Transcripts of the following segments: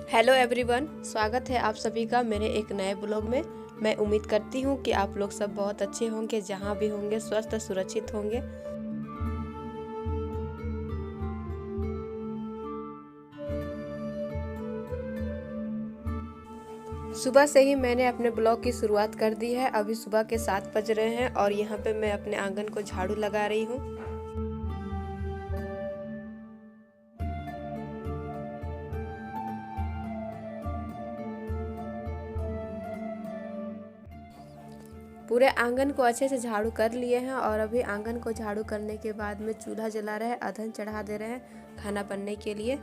Hello everyone, स्वागत है आप सभी का मेरे एक नए ब्लॉग में। मैं उम्मीद करती हूँ कि आप लोग सब बहुत अच्छे होंगे, जहाँ भी होंगे स्वस्थ सुरक्षित होंगे। सुबह से ही मैंने अपने ब्लॉग की शुरुआत कर दी है। अभी सुबह के 7 बज रहे हैं और यहाँ पे मैं अपने आंगन को झाड़ू लगा रही हूँ। पूरे आंगन को अच्छे से झाड़ू कर लिए हैं और अभी आंगन को झाड़ू करने के बाद में चूल्हा जला रहे हैं, अधन चढ़ा दे रहे हैं खाना बनने के लिए।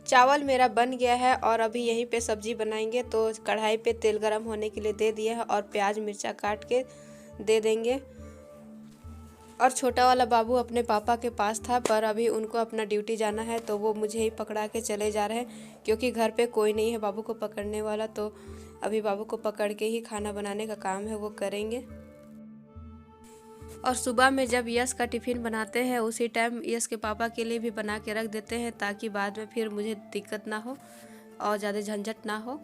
चावल मेरा बन गया है और अभी यहीं पे सब्जी बनाएंगे। तो कढ़ाई पे तेल गरम होने के लिए दे दिया है और प्याज मिर्चा काट के दे देंगे। और छोटा वाला बाबू अपने पापा के पास था, पर अभी उनको अपना ड्यूटी जाना है तो वो मुझे ही पकड़ा के चले जा रहे हैं, क्योंकि घर पे कोई नहीं है बाबू को पकड़ने वाला। तो अभी बाबू को पकड़ के ही खाना बनाने का काम है वो करेंगे। और सुबह में जब यश का टिफ़िन बनाते हैं उसी टाइम यश के पापा के लिए भी बना के रख देते हैं, ताकि बाद में फिर मुझे दिक्कत ना हो और ज़्यादा झंझट ना हो,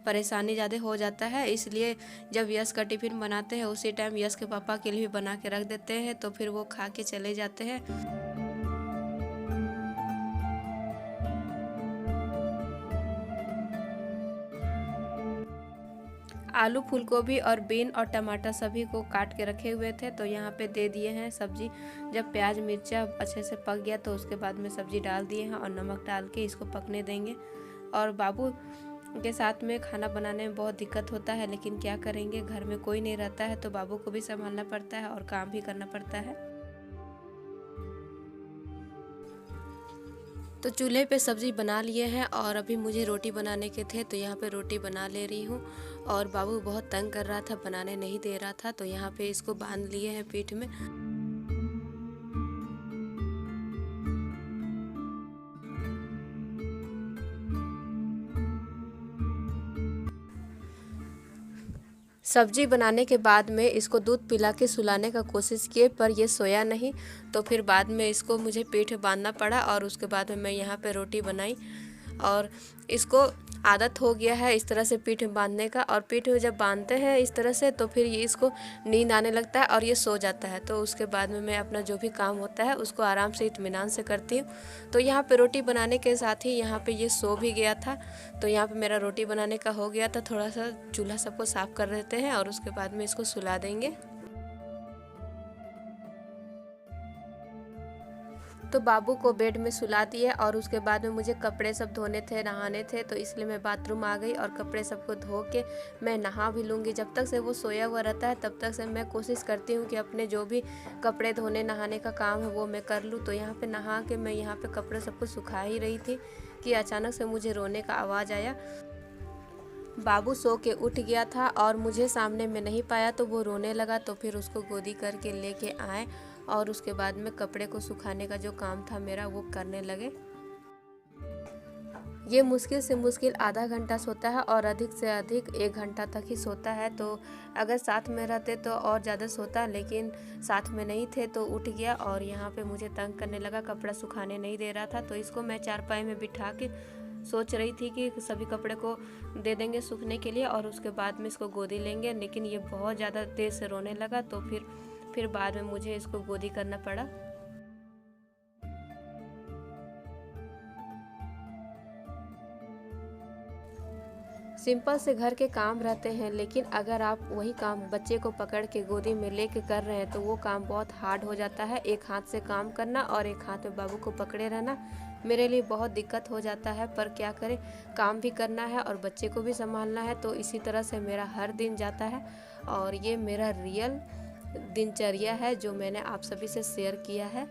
परेशानी ज़्यादा हो जाता है। इसलिए जब यश का टिफ़िन बनाते हैं उसी टाइम यश के पापा के लिए भी बना के रख देते हैं, तो फिर वो खा के चले जाते हैं। आलू फूल गोभी और बीन और टमाटर सभी को काट के रखे हुए थे, तो यहाँ पे दे दिए हैं सब्जी। जब प्याज मिर्चा अच्छे से पक गया तो उसके बाद में सब्जी डाल दिए हैं और नमक डाल के इसको पकने देंगे। और बाबू के साथ में खाना बनाने में बहुत दिक्कत होता है, लेकिन क्या करेंगे, घर में कोई नहीं रहता है तो बाबू को भी संभालना पड़ता है और काम भी करना पड़ता है। तो चूल्हे पे सब्ज़ी बना लिए हैं और अभी मुझे रोटी बनाने के थे, तो यहाँ पे रोटी बना ले रही हूँ। और बाबू बहुत तंग कर रहा था, बनाने नहीं दे रहा था, तो यहाँ पे इसको बांध लिए हैं पीठ में। सब्जी बनाने के बाद में इसको दूध पिला के सुलाने का कोशिश किए, पर ये सोया नहीं। तो फिर बाद में इसको मुझे पीठ बांधना पड़ा और उसके बाद में मैं यहाँ पे रोटी बनाई। और इसको आदत हो गया है इस तरह से पीठ बांधने का, और पीठ जब बांधते हैं इस तरह से तो फिर ये इसको नींद आने लगता है और ये सो जाता है। तो उसके बाद में मैं अपना जो भी काम होता है उसको आराम से इत्मीनान से करती हूँ। तो यहाँ पे रोटी बनाने के साथ ही यहाँ पे ये सो भी गया था। तो यहाँ पे मेरा रोटी बनाने का हो गया था, थोड़ा सा चूल्हा सबको साफ कर देते हैं और उसके बाद में इसको सुला देंगे। तो बाबू को बेड में सुला दिए और उसके बाद में मुझे कपड़े सब धोने थे, नहाने थे, तो इसलिए मैं बाथरूम आ गई और कपड़े सबको धो के मैं नहा भी लूँगी। जब तक से वो सोया हुआ रहता है तब तक से मैं कोशिश करती हूँ कि अपने जो भी कपड़े धोने नहाने का काम है वो मैं कर लूँ। तो यहाँ पे नहा के मैं यहाँ पे कपड़े सबको सुखा ही रही थी कि अचानक से मुझे रोने का आवाज़ आया। बाबू सो के उठ गया था और मुझे सामने में नहीं पाया तो वो रोने लगा। तो फिर उसको गोदी करके लेके आए और उसके बाद में कपड़े को सुखाने का जो काम था मेरा वो करने लगे। ये मुश्किल से मुश्किल आधा घंटा सोता है और अधिक से अधिक 1 घंटा तक ही सोता है। तो अगर साथ में रहते तो और ज़्यादा सोता, लेकिन साथ में नहीं थे तो उठ गया और यहाँ पे मुझे तंग करने लगा, कपड़ा सुखाने नहीं दे रहा था। तो इसको मैं चारपाई में बिठा के सोच रही थी कि सभी कपड़े को दे देंगे सूखने के लिए और उसके बाद में इसको गोदी लेंगे, लेकिन ये बहुत ज़्यादा तेज़ से रोने लगा। तो फिर बाद में मुझे इसको गोदी करना पड़ा। सिंपल से घर के काम रहते हैं, लेकिन अगर आप वही काम बच्चे को पकड़ के गोदी में लेके कर रहे हैं तो वो काम बहुत हार्ड हो जाता है। एक हाथ से काम करना और एक हाथ में बाबू को पकड़े रहना मेरे लिए बहुत दिक्कत हो जाता है, पर क्या करें, काम भी करना है और बच्चे को भी संभालना है। तो इसी तरह से मेरा हर दिन जाता है और ये मेरा रियल दिनचर्या है जो मैंने आप सभी से शेयर किया है।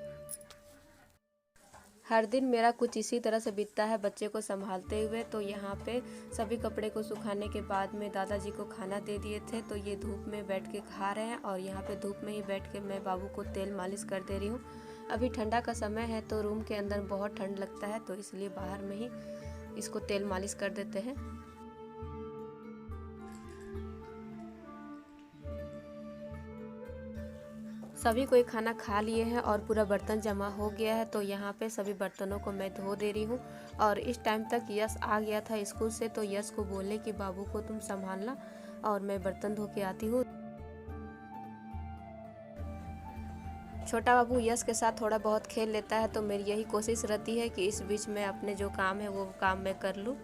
हर दिन मेरा कुछ इसी तरह से बीतता है बच्चे को संभालते हुए। तो यहाँ पे सभी कपड़े को सुखाने के बाद में दादाजी को खाना दे दिए थे, तो ये धूप में बैठ के खा रहे हैं और यहाँ पे धूप में ही बैठ के मैं बाबू को तेल मालिश कर दे रही हूँ। अभी ठंडा का समय है तो रूम के अंदर बहुत ठंड लगता है, तो इसलिए बाहर में ही इसको तेल मालिश कर देते हैं। सभी कोई खाना खा लिए हैं और पूरा बर्तन जमा हो गया है। तो यहाँ पे सभी बर्तनों को मैं धो दे रही हूँ। और इस टाइम तक यश आ गया था स्कूल से, तो यश को बोले कि बाबू को तुम संभालना और मैं बर्तन धो के आती हूँ। छोटा बाबू यश के साथ थोड़ा बहुत खेल लेता है, तो मेरी यही कोशिश रहती है कि इस बीच में अपने जो काम है वो काम मैं कर लूँ।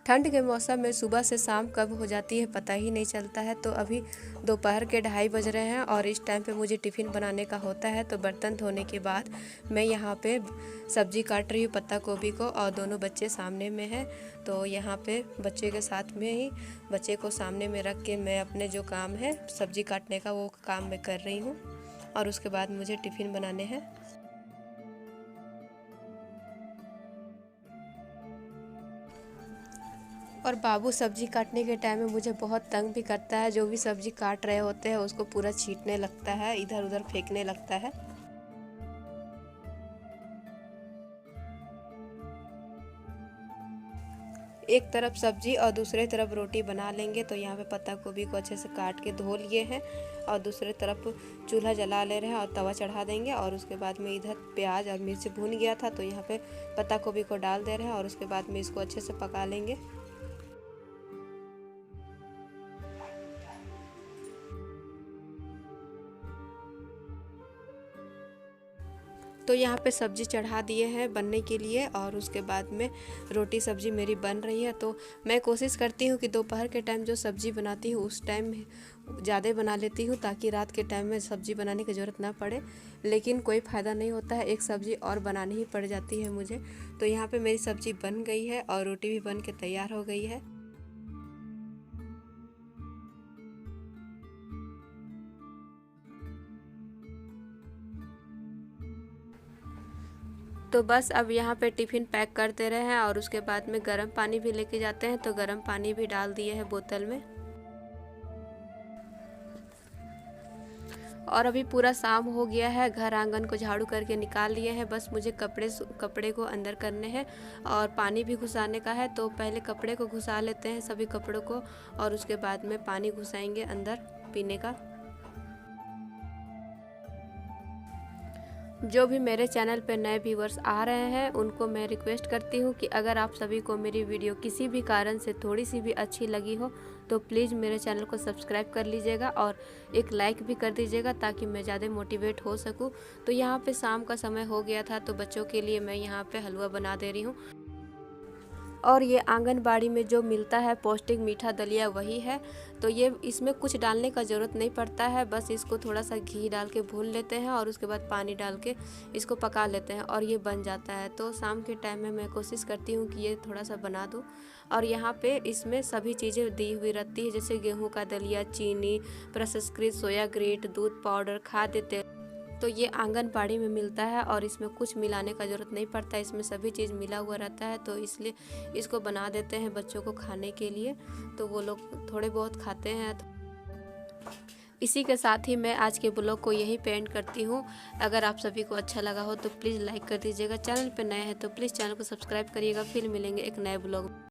ठंड के मौसम में सुबह से शाम कब हो जाती है पता ही नहीं चलता है। तो अभी दोपहर के 2:30 बज रहे हैं और इस टाइम पे मुझे टिफ़िन बनाने का होता है। तो बर्तन धोने के बाद मैं यहाँ पे सब्ज़ी काट रही हूँ, पत्ता गोभी को, और दोनों बच्चे सामने में हैं। तो यहाँ पे बच्चे के साथ में ही बच्चे को सामने में रख के मैं अपने जो काम है सब्ज़ी काटने का वो काम मैं कर रही हूँ। और उसके बाद मुझे टिफ़िन बनाने हैं। और बाबू सब्जी काटने के टाइम में मुझे बहुत तंग भी करता है। जो भी सब्जी काट रहे होते हैं उसको पूरा छींटने लगता है, इधर उधर फेंकने लगता है। एक तरफ सब्जी और दूसरे तरफ रोटी बना लेंगे। तो यहाँ पे पत्ता गोभी को अच्छे से काट के धो लिए हैं और दूसरे तरफ चूल्हा जला ले रहे हैं और तवा चढ़ा देंगे। और उसके बाद में इधर प्याज और मिर्च भून गया था, तो यहाँ पे पत्ता गोभी को डाल दे रहे हैं और उसके बाद में इसको अच्छे से पका लेंगे। तो यहाँ पे सब्ज़ी चढ़ा दिए हैं बनने के लिए और उसके बाद में रोटी सब्ज़ी मेरी बन रही है। तो मैं कोशिश करती हूँ कि दोपहर के टाइम जो सब्ज़ी बनाती हूँ उस टाइम ज़्यादा बना लेती हूँ, ताकि रात के टाइम में सब्ज़ी बनाने की ज़रूरत ना पड़े। लेकिन कोई फ़ायदा नहीं होता है, एक सब्ज़ी और बनानी ही पड़ जाती है मुझे। तो यहाँ पर मेरी सब्ज़ी बन गई है और रोटी भी बन के तैयार हो गई है। तो बस अब यहाँ पे टिफ़िन पैक कर दे रहे हैं और उसके बाद में गर्म पानी भी लेके जाते हैं। तो गर्म पानी भी डाल दिए हैं बोतल में। और अभी पूरा शाम हो गया है, घर आंगन को झाड़ू करके निकाल लिए हैं। बस मुझे कपड़े को अंदर करने हैं और पानी भी घुसाने का है। तो पहले कपड़े को घुसा लेते हैं, सभी कपड़ों को, और उसके बाद में पानी घुसाएंगे अंदर पीने का। जो भी मेरे चैनल पर नए व्यूवर्स आ रहे हैं उनको मैं रिक्वेस्ट करती हूँ कि अगर आप सभी को मेरी वीडियो किसी भी कारण से थोड़ी सी भी अच्छी लगी हो तो प्लीज़ मेरे चैनल को सब्सक्राइब कर लीजिएगा और एक लाइक भी कर दीजिएगा, ताकि मैं ज़्यादा मोटिवेट हो सकूँ। तो यहाँ पे शाम का समय हो गया था, तो बच्चों के लिए मैं यहाँ पे हलवा बना दे रही हूँ। और ये आंगनबाड़ी में जो मिलता है पौष्टिक मीठा दलिया वही है। तो ये इसमें कुछ डालने का ज़रूरत नहीं पड़ता है, बस इसको थोड़ा सा घी डाल के भून लेते हैं और उसके बाद पानी डाल के इसको पका लेते हैं और ये बन जाता है। तो शाम के टाइम में मैं कोशिश करती हूँ कि ये थोड़ा सा बना दूँ। और यहाँ पे इसमें सभी चीज़ें दी हुई रहती है, जैसे गेहूँ का दलिया, चीनी, प्रोसेसकृत सोया ग्रेट, दूध पाउडर, खाद्य तेल। तो ये आंगनबाड़ी में मिलता है और इसमें कुछ मिलाने का ज़रूरत नहीं पड़ता, इसमें सभी चीज़ मिला हुआ रहता है। तो इसलिए इसको बना देते हैं बच्चों को खाने के लिए, तो वो लोग थोड़े बहुत खाते हैं। इसी के साथ ही मैं आज के ब्लॉग को यही पे एंड करती हूँ। अगर आप सभी को अच्छा लगा हो तो प्लीज़ लाइक कर दीजिएगा। चैनल पे नए हैं तो प्लीज़ चैनल को सब्सक्राइब करिएगा। फिर मिलेंगे एक नए ब्लॉग।